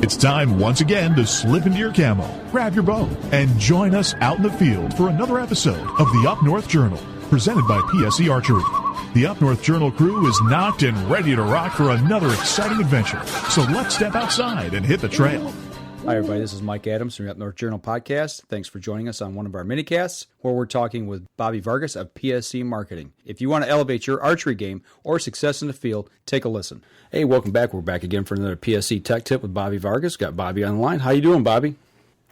It's time once again to slip into your camo, grab your bow, and join us out in the field for another episode of the Up North Journal, presented by PSE Archery. The Up North Journal crew is knocked and ready to rock for another exciting adventure. So let's step outside and hit the trail. Hi, everybody. This is Mike Adams from the Up North Journal podcast. Thanks for joining us on one of our minicasts where we're talking with Bobby Vargas of PSE Marketing. If you want to elevate your archery game or success in the field, take a listen. Hey, welcome back. We're back again for another PSE Tech Tip with Bobby Vargas. Got Bobby on the line. How you doing, Bobby?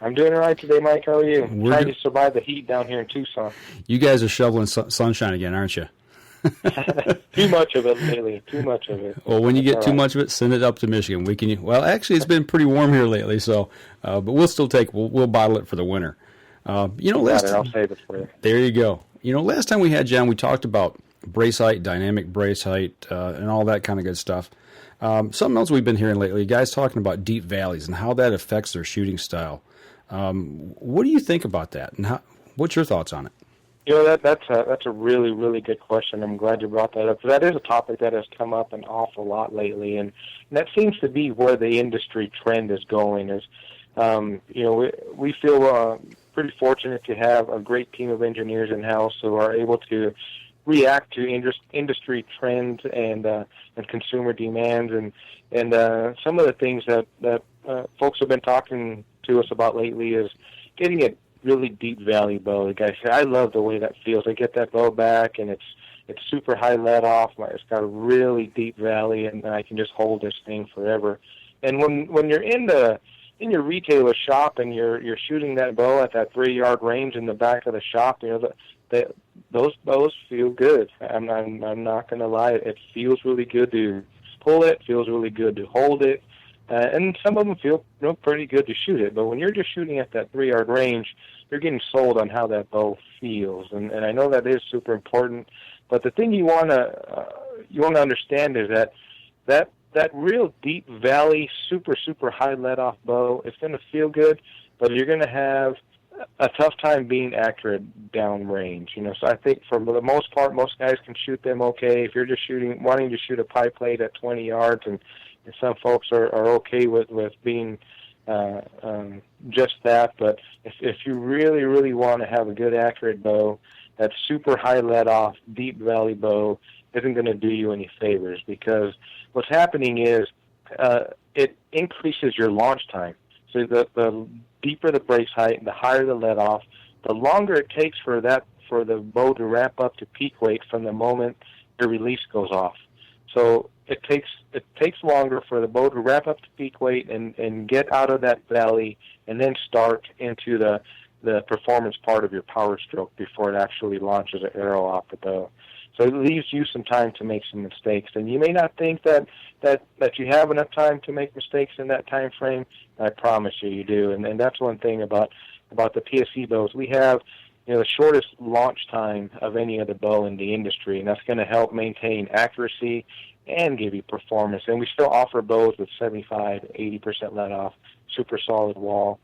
I'm doing all right today, Mike. How are you? Trying to survive the heat down here in Tucson. You guys are shoveling sunshine again, aren't you? Too much of it lately. Too much of it. Well, when you get too much of it, send it up to Michigan. Well, actually, it's been pretty warm here lately, so but we'll still we'll bottle it for the winter. I'll save it for you. There you go. Last time we had John, we talked about brace height, dynamic brace height, and all that kind of good stuff. Something else we've been hearing lately, guys talking about deep valleys and how that affects their shooting style. What do you think about that, and what's your thoughts on it? That's a really, really good question. I'm glad you brought that up. That is a topic that has come up an awful lot lately, and that seems to be where the industry trend is going. We feel pretty fortunate to have a great team of engineers in-house who are able to react to industry trends and consumer demands, and some of the things that folks have been talking to us about lately is getting a really deep valley bow. The guy said, I love the way that feels. I get that bow back, and it's super high let off. It's got a really deep valley, and I can just hold this thing forever. And when you're in your retailer shop and you're shooting that bow at that 3-yard range in the back of the shop, those bows feel good. I'm not going to lie. It feels really good to pull it. Feels really good to hold it. And some of them feel pretty good to shoot it. But when you're just shooting at that 3-yard range, you're getting sold on how that bow feels. And I know that is super important. But the thing you want to understand is that real deep valley, super, super high let-off bow, it's going to feel good, but you're going to have a tough time being accurate downrange. So I think for the most part, most guys can shoot them okay. If you're just wanting to shoot a pie plate at 20 yards, and some folks are okay with being just that. But if you really, really want to have a good accurate bow, that super high let-off, deep valley bow isn't going to do you any favors, because what's happening is it increases your launch time. So the deeper the brace height, the higher the let-off, the longer it takes for the bow to ramp up to peak weight from the moment the release goes off. So it takes longer for the bow to ramp up to peak weight and get out of that valley and then start into the performance part of your power stroke before it actually launches an arrow off the bow. So it leaves you some time to make some mistakes. And you may not think that you have enough time to make mistakes in that time frame. I promise you do. And that's one thing about the PSE bows. We have the shortest launch time of any other bow in the industry, and that's going to help maintain accuracy and give you performance. And we still offer bows with 75, 80% let off, super solid wall,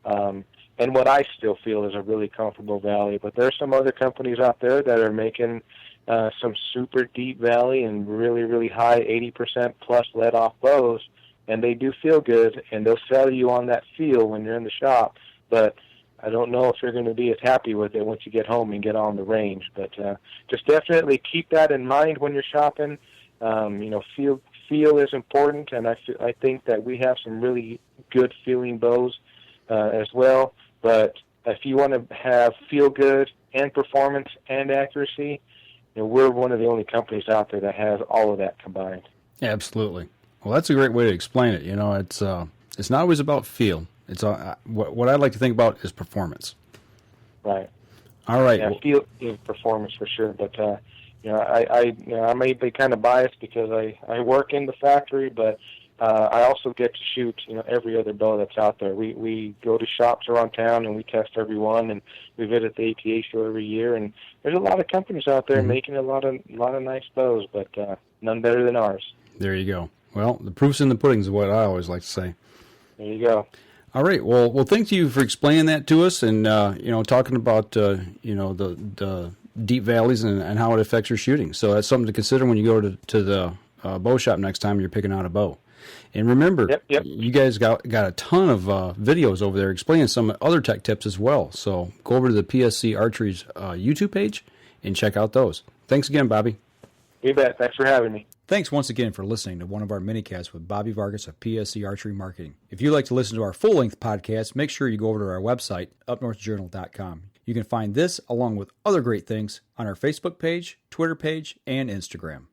and what I still feel is a really comfortable valley. But there are some other companies out there that are making some super deep valley and really, really high 80% plus let off bows, and they do feel good, and they'll sell you on that feel when you're in the shop. But I don't know if you're going to be as happy with it once you get home and get on the range. But just definitely keep that in mind when you're shopping. Feel is important, and I think that we have some really good feeling bows as well. But if you want to have feel good and performance and accuracy, we're one of the only companies out there that has all of that combined. Absolutely. Well, that's a great way to explain it. It's not always about feel. It's what I like to think about is performance. Right. All right. Yeah, feel is performance for sure, but I may be kind of biased because I work in the factory, but I also get to shoot every other bow that's out there. We go to shops around town and we test every one, and we visit the ATA show every year. And there's a lot of companies out there making a lot of nice bows, but none better than ours. There you go. Well, the proof's in the pudding is what I always like to say. There you go. All right. Well, thank you for explaining that to us, and talking about the deep valleys and how it affects your shooting. So that's something to consider when you go to the bow shop next time you're picking out a bow. And remember, you guys got a ton of videos over there explaining some other tech tips as well. So go over to the PSE Archery's YouTube page and check out those. Thanks again, Bobby. You bet. Thanks for having me. Thanks once again for listening to one of our minicasts with Bobby Vargas of PSE Archery Marketing. If you'd like to listen to our full-length podcast, make sure you go over to our website, upnorthjournal.com. You can find this along with other great things on our Facebook page, Twitter page, and Instagram.